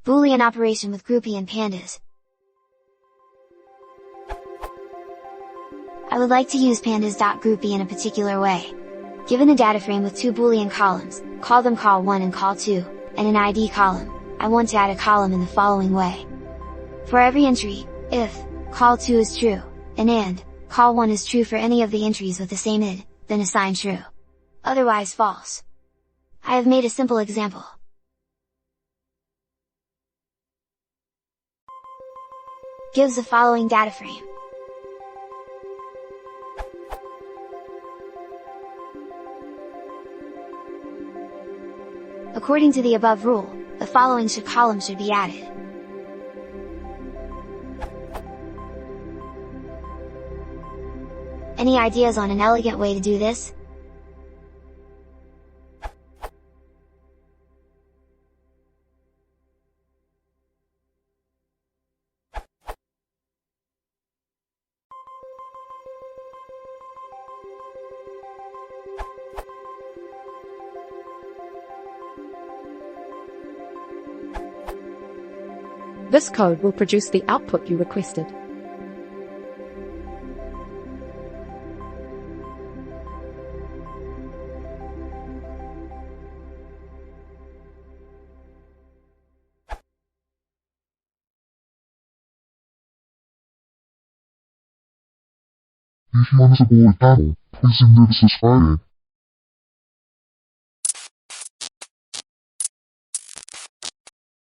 Boolean operation with groupy and pandas. I would like to use pandas.groupby in a particular way. Given a data frame with two Boolean columns, call them call1 and call2, and an ID column, I want to add a column in the following way. For every entry, if call2 is true, and call1 is true for any of the entries with the same id, then assign true. Otherwise false. I have made a simple example. Gives the following data frame. According to the above rule, the following column should be added. Any ideas on an elegant way to do this? This code will produce the output you requested. If you want to support Apple, please enable subscribe.